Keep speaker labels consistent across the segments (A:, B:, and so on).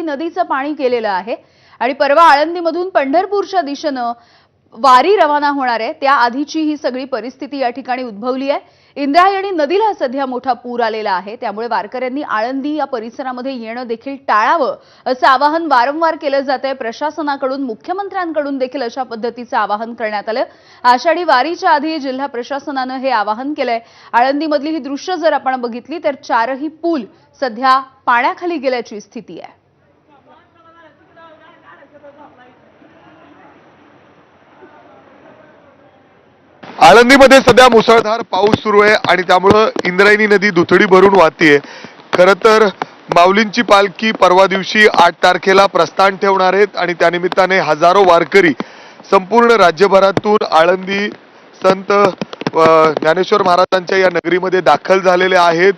A: नदीचं पाणी केलेलं आहे आणि परवा आळंदीमधून पंढरपूरच्या दिशेने वारी रवाना होणार आहे त्या आधीची ही सगळी परिस्थिती या ठिकाणी उद्भवली आहे। इंद्रायणी नदीला सध्या मोठा पूर आलेला आहे, त्यामुळे वारकऱ्यांनी आळंदी या परिसरामध्ये येणं देखील टाळावं असं आवाहन वारंवार केलं जातंय। प्रशासनाकडून मुख्यमंत्र्यांकडून देखील अशा पद्धतीचं आवाहन करण्यात आलं। आषाढी वारीच्या आधी जिल्हा प्रशासनानं हे आवाहन केलंय। आळंदीमधली ही दृश्य जर आपण बघितली तर चारही पूल सध्या पाण्याखाली गेल्याची स्थिती आहे।
B: आळंदीमध्ये सध्या मुसळधार पाऊस सुरू आहे आणि त्यामुळे इंद्रायणी नदी दुथडी भरून वाहतीये। खरं तर माऊलींची पालखी परवा दिवशी 8 तारखेला प्रस्थान ठेवणार आहेत आणि त्यानिमित्ताने हजारो वारकरी संपूर्ण राज्यभरातून आळंदी संत ज्ञानेश्वर महाराजांच्या या नगरीमध्ये दाखल झालेले आहेत।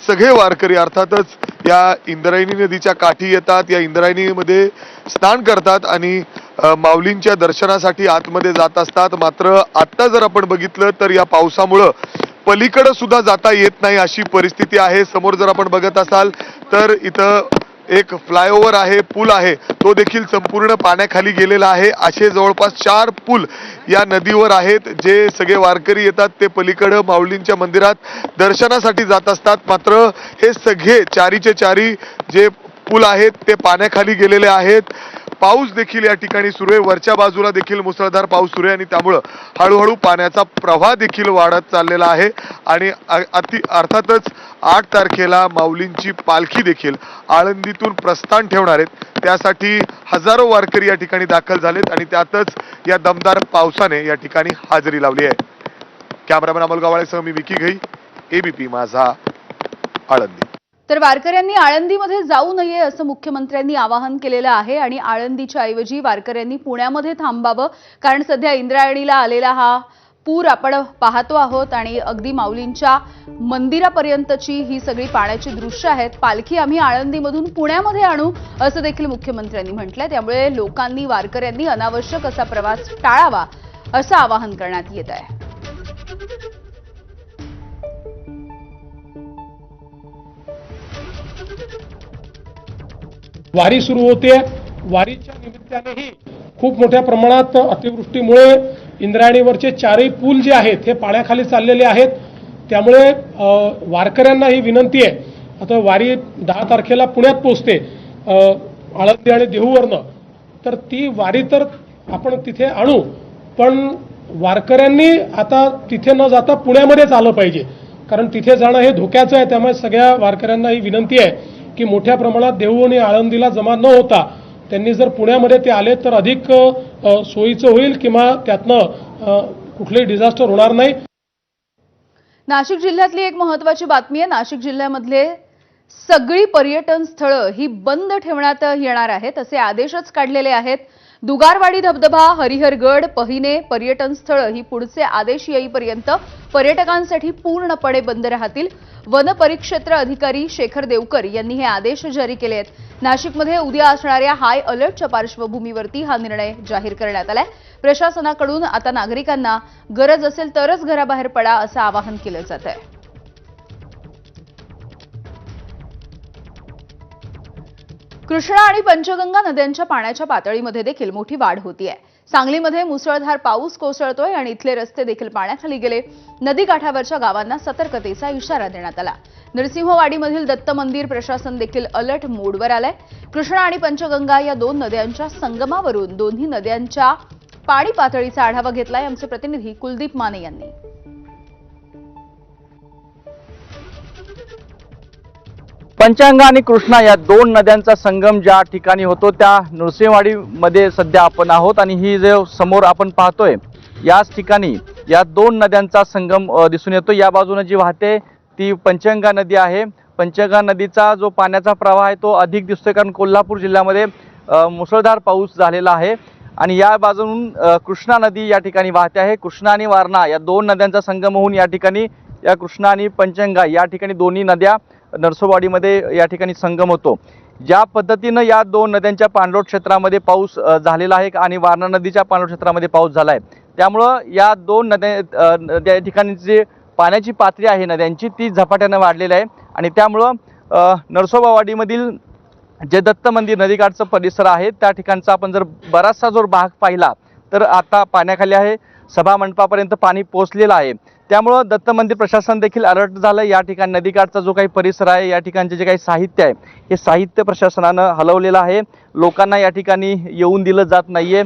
B: सगळे वारकरी अर्थातच या इंद्रायणी नदीच्या काठी येतात, या इंद्रायणीमध्ये स्नान करतात आणि माऊलींच्या दर्शनासाठी आतमध्ये जात असतात। मात्र आता जर आपण बघितलं तर या पावसामुळे पलीकडे सुद्धा जाता येत नाही अशी परिस्थिती आहे। समोर जर आपण बघत असाल तर इथं एक फ्लायओव्हर आहे, पूल आहे, तो देखील संपूर्ण पाण्याखाली गेलेला आहे। असे जवळपास 4 पूल या नदीवर आहेत। जे सगळे वारकरी येतात ते पलीकडे माऊलींच्या मंदिरात दर्शनासाठी जात असतात। मात्र हे सगळे चारीचे चारी जे पूल आहेत ते पाण्याखाली गेलेले आहेत। पाऊस देखील या ठिकाणी सुरू आहे, वरच्या बाजूला देखील मुसळधार पाऊस सुरू आहे आणि त्यामुळे हळूहळू पाण्याचा प्रवाह देखील वाढत चाललेला आहे। आणि अर्थातच 8 तारखेला माऊलींची पालखी देखील आळंदीतून प्रस्थान ठेवणार आहेत, त्यासाठी हजारो वारकरी या ठिकाणी दाखल झालेत आणि त्यातच या दमदार पावसाने या ठिकाणी हजेरी लावली आहे। कॅमेरामॅन अमोल गावाळेसह मी विकी घई, एबीपी माझा, आळंदी।
A: तर वारकऱ्यांनी आळंदीमध्ये जाऊ नये असं मुख्यमंत्र्यांनी आवाहन केलेलं आहे आणि आळंदीच्या ऐवजी वारकऱ्यांनी पुण्यामध्ये थांबावं, कारण सध्या इंद्रायणीला आलेला हा पूर आपण पाहतो आहोत आणि अगदी माऊलींच्या मंदिरापर्यंतची ही सगळी पाण्याची दृश्य आहेत। पालखी आम्ही आळंदीमधून पुण्यामध्ये आणू असं देखील मुख्यमंत्र्यांनी म्हटलंय, त्यामुळे लोकांनी वारकऱ्यांनी अनावश्यक असा प्रवास टाळावा असं आवाहन करण्यात येत आहे।
C: वारी सुरू होते, वारीच्या निमित्तानेही खूप मोठ्या प्रमाणात अतिवृष्टीमुळे इंद्रायणीवरचे 4ही पूल जे आहेत हे पाण्याखाली चाललेले आहेत। त्यामुळे वारकऱ्यांना ही विनंती आहे, आता वारी 10 तारखेला पुण्यात पोहोचते आळंदी आणि देहूवरनं, तर ती वारी तर आपण तिथे आणू, पण वारकऱ्यांनी आता तिथे न जाता पुण्यामध्येच आलं पाहिजे, कारण तिथे जाणं हे धोक्याचं आहे। त्यामुळे सगळ्या वारकऱ्यांना ही विनंती आहे की मोठ्या प्रमाणात देहू आणि आळंदीला जमा न होता त्यांनी जर पुण्यामध्ये ते आले तर अधिक सोयीचं होईल किंवा त्यातनं कुठलेही डिझास्टर होणार नाही।
A: नाशिक जिल्ह्यातली एक महत्त्वाची बातमी आहे। नाशिक जिल्ह्यामधले सगळी पर्यटन स्थळं ही बंद ठेवण्यात येणार आहेत असे आदेशच काढलेले आहेत। दुगारवाडी धबधबा, हरिहरगड, पहिने पर्यटन स्थळं ही पुढचे आदेश येईपर्यंत पर्यटकांसाठी पूर्णपणे बंद राहतील। वन परिक्षेत्र अधिकारी शेखर देवकर यांनी हे आदेश जारी केले आहेत। नाशिकमध्ये उद्या असणाऱ्या हाय अलर्टच्या पार्श्वभूमीवरती हा निर्णय जाहीर करण्यात आलाय। प्रशासनाकडून आता नागरिकांना गरज असेल तरच घराबाहेर पडा असं आवाहन केलं जात आहे। कृष्णा आणि पंचगंगा नद्यांच्या पाण्याच्या पातळीमध्ये देखील मोठी वाढ होतीये। सांगलीमध्ये मुसळधार पाऊस कोसळतोय आणि इथले रस्ते देखील पाण्याखाली गेले। नदीकाठावरच्या गावांना सतर्कतेचा इशारा देण्यात आला। नरसिंहवाडीमधील दत्त मंदिर प्रशासन देखील अलर्ट मोडवर आलंय। कृष्णा आणि पंचगंगा या 2 नद्यांच्या संगमावरून दोन्ही नद्यांच्या पाणी पातळीचा आढावा घेतलाय आमचे प्रतिनिधी कुलदीप माने यांनी।
D: पंचगंगा आणि कृष्णा या 2 नद्यांचा संगम ज्या ठिकाणी होतो त्या नरसिंहवाडीमध्ये सध्या आपण आहोत आणि ही जो समोर आपण पाहतोय याच ठिकाणी या 2 नद्यांचा संगम दिसून येतो। या बाजूने जी वाहते ती पंचगंगा नदी आहे। पंचगंगा नदीचा जो पाण्याचा प्रवाह आहे तो अधिक दिसतोय, कारण कोल्हापूर जिल्ह्यामध्ये मुसळधार पाऊस झालेला आहे आणि या बाजून कृष्णा नदी या ठिकाणी वाहते आहे। कृष्णा आणि वारणा या 2 नद्यांचा संगम होऊन या ठिकाणी या कृष्णा आणि पंचगंगा या ठिकाणी दोन्ही नद्या नरसोबावाडीमध्ये या ठिकाणी संगम होतो। ज्या पद्धतीनं या 2 नद्यांच्या पाणलोट क्षेत्रामध्ये पाऊस झालेला आहे आणि वारणा नदीच्या पाणलोट क्षेत्रामध्ये पाऊस झाला आहे, त्यामुळं या 2 नद्या ठिकाणी जे पाण्याची पातळी आहे नद्यांची ती झपाट्याने वाढलेली आहे आणि त्यामुळं नरसोबावाडीमधील जे दत्त मंदिर नदीकाठचा परिसर आहे त्या ठिकाणचा आपण जर बराचसा जो भाग पाहिला तर आता पाण्याखाली आहे, सभा मंडपापर्यंत पाणी पोहोचलेलं आहे। त्यामुळं दत्त मंदिर प्रशासन देखील अलर्ट झालं। या ठिकाणी नदीकाठचा जो काही परिसर आहे, या ठिकाणचे जे काही साहित्य आहे हे साहित्य प्रशासनानं हलवलेलं आहे। लोकांना या ठिकाणी येऊन दिलं जात नाहीये।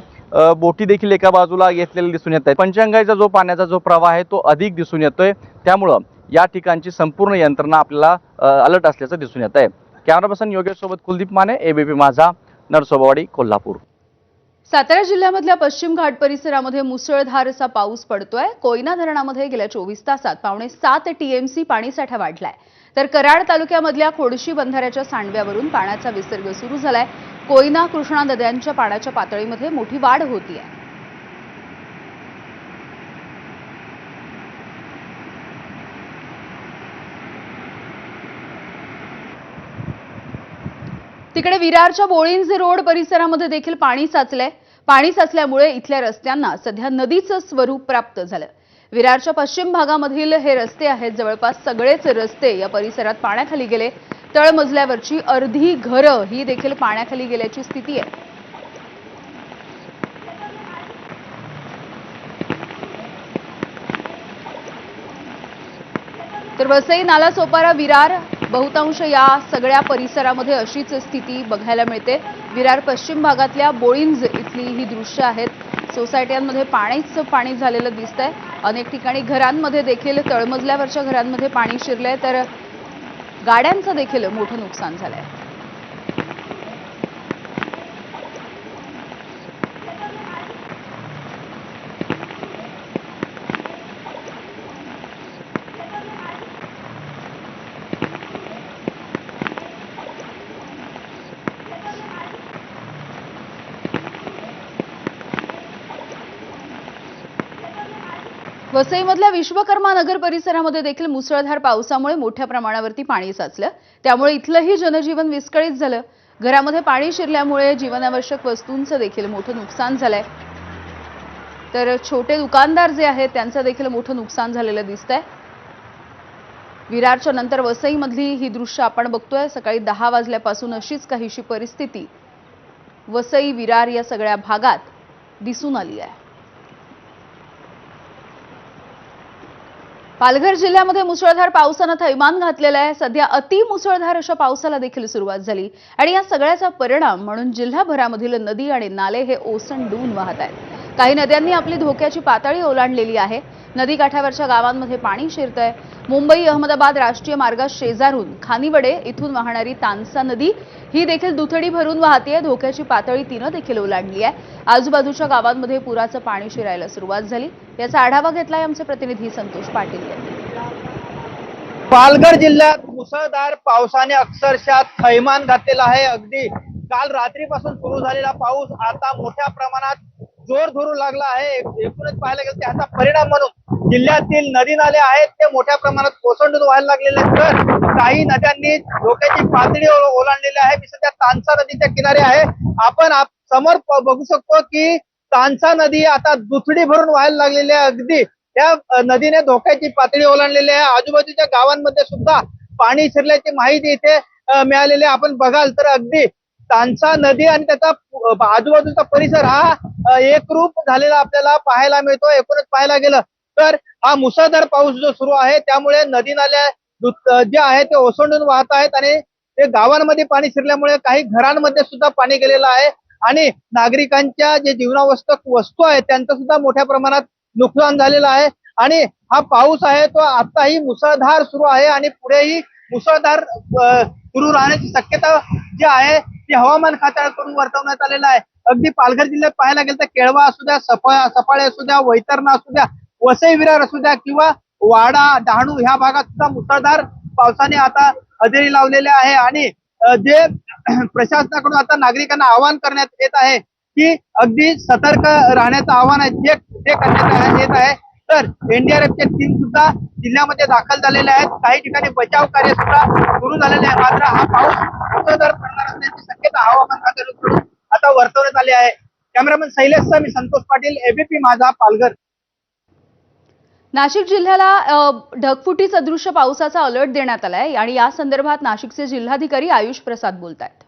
D: बोटी देखील एका बाजूला घेतलेल्या दिसून येत आहेत। पंचगंगाचा जो पाण्याचा जो प्रवाह आहे तो अधिक दिसून येतोय, त्यामुळं या ठिकाणची संपूर्ण यंत्रणा आपल्याला अलर्ट असल्याचं दिसून येत आहे। कॅमेरा पर्सन योगेश सोबत कुलदीप माने, एबीपी माझा, नरसोबावाडी, कोल्हापूर।
A: सातारा जिल्ह्यामधल्या पश्चिम घाट परिसरामध्ये मुसळधार असा पाऊस पडतोय। कोयना धरणामध्ये गेल्या 24 तासात 7.5 टीएमसी पाणीसाठा वाढलाय, तर कराड तालुक्यामधल्या खोडशी बंधाऱ्याच्या सांडव्यावरून पाण्याचा विसर्ग सुरू झालाय। कोयना कृष्णा नद्यांच्या पाण्याच्या पातळीमध्ये मोठी वाढ होतीये। तिकडे विरारच्या बोळिंजे रोड परिसरामध्ये देखील पाणी साचलंय। पाणी साचल्यामुळे इथल्या रस्त्यांना सध्या नदीचं स्वरूप प्राप्त झालं। विरारच्या पश्चिम भागामधील हे रस्ते आहेत, जवळपास सगळेच रस्ते या परिसरात पाण्याखाली गेले। तळमजल्यावरची अर्धी घरं ही देखील पाण्याखाली गेल्याची स्थिती आहे। तर वसई, नालासोपारा, विरार बहुतांश या सगळ्या परिसरामध्ये अशीच स्थिती बघायला मिळते। विरार पश्चिम भागातल्या बोळिंज इथली ही दृश्य आहेत। सोसायट्यांमध्ये पाणी झालेलं दिसतंय। अनेक ठिकाणी घरांमध्ये देखील तळमजल्यावरच्या घरांमध्ये पाणी शिरलंय, तर गाड्यांचं देखील मोठं नुकसान झालंय। वसईमधल्या विश्वकर्मा नगर परिसरामध्ये देखील मुसळधार पावसामुळे मोठ्या प्रमाणावरती पाणी साचलं, त्यामुळे इथलंही जनजीवन विस्कळीत झालं। घरामध्ये पाणी शिरल्यामुळे जीवनावश्यक वस्तूंचं देखील मोठं नुकसान झालंय, तर छोटे दुकानदार जे आहेत त्यांचं देखील मोठं नुकसान झालेलं दिसतंय। विरारच्या नंतर वसईमधली ही दृश्य आपण बघतोय। सकाळी 10 वाजल्यापासून अशीच काहीशी परिस्थिती वसई, विरार या सगळ्या भागात दिसून आली आहे। पालघर जिल्ह्यामध्ये मुसळधार पावसानं थैमान घातलेलं आहे। सध्या अति मुसळधार अशा पावसाला देखील सुरुवात झाली आणि या सगळ्याचा परिणाम म्हणून जिल्हाभरामधील नदी आणि नाले हे ओसंडून वाहत आहेत। काही नद्यांनी आपली धोक्याची पातळी ओलांडलेली आहे। नदीकाठावरच्या गावांमध्ये पाणी शिरतंय। मुंबई अहमदाबाद राष्ट्रीय मार्गाशेजारून खानिवडे इथून वाहणारी तानसा नदी ही देखील दुथडी भरून वाहतीये। धोक्याची पातळी तिनं देखील ओलांडली आहे। आजूबाजूच्या गावांमध्ये पुराचं पाणी शिरायला सुरुवात झाली। याचा आढावा घेतलाय आमचे प्रतिनिधी संतोष पाटील यांनी।
E: पालघर जिल्ह्यात मुसळधार पावसाने अक्षरशः थैमान घातलेला आहे। अगदी काल रात्रीपासून सुरू झालेला पाऊस आता मोठ्या प्रमाणात जोर धरू लागला आहे। एकूणच पाहायला गेलं त्याचा परिणाम म्हणून जिल्ह्यातील नदी नाले आहेत ते मोठ्या प्रमाणात ओसंडून व्हायला लागलेले आहेत, तर काही नद्यांनी धोक्याची पातळी ओलांडलेली आहे। मी सध्या तानसा नदीच्या किनारे आहे। आपण समोर बघू शकतो की तानसा नदी आता दुथडी भरून व्हायला लागलेली आहे। अगदी त्या नदीने धोक्याची पातळी ओलांडलेली आहे। आजूबाजूच्या गावांमध्ये सुद्धा पाणी शिरल्याची माहिती इथे मिळालेली आहे। आपण बघाल तर अगदी तानसा नदी आणि त्याचा आजूबाजूचा परिसर हा एकरूप झालेला आपल्याला पाहायला मिळतो। एकूणच पाहायला गेलं तर हा मुसळधार पाऊस जो सुरू आहे त्यामुळे नदी नाल्या जे आहे ते ओसंडून वाहत आहेत आणि ते गावांमध्ये पाणी शिरल्यामुळे काही घरांमध्ये सुद्धा पाणी गेलेलं आहे आणि नागरिकांच्या जे जीवनावश्यक वस्तू आहेत त्यांचं सुद्धा मोठ्या प्रमाणात नुकसान झालेलं आहे। आणि हा पाऊस आहे तो आताही मुसळधार सुरू आहे आणि पुढेही मुसळधार सुरू राहण्याची शक्यता जी आहे ती हवामान खात्याकडून वर्तवण्यात आलेलं आहे। अगदी पालघर जिल्ह्यात पाहायला गेलं तर केळवा असू द्या, सफाळे असू द्या, वैतरणा असू द्या, वसई विरार असू द्या किंवा वाडा, डहाणू ह्या भागात सुद्धा मुसळधार पावसाने आता हजेरी लावलेली आहे आणि जे प्रशासनाकडून आता नागरिकांना आवाहन करण्यात येत आहे की अगदी सतर्क राहण्याचं आवाहन आहे जे करण्यात येत आहे। तर एनडीआरएफचे टीम सुद्धा जिल्ह्यामध्ये दाखल झालेले आहेत। काही ठिकाणी बचाव कार्य सुद्धा सुरू झालेले आहे। मात्र हा पाऊस मुसळधार पडणार असण्याची शक्यता हवामान खात्याकडून आता वर्तवण्यात आली आहे। कॅमेरामन शैलेशसह मी संतोष पाटील, एबीपी माझा, पालघर।
A: नाशिक जिल्ह्याला ढगफुटी सदृश्य पावसाचा अलर्ट देण्यात आलाय आणि या संदर्भात नाशिकचे जिल्हाधिकारी आयुष प्रसाद बोलतायत।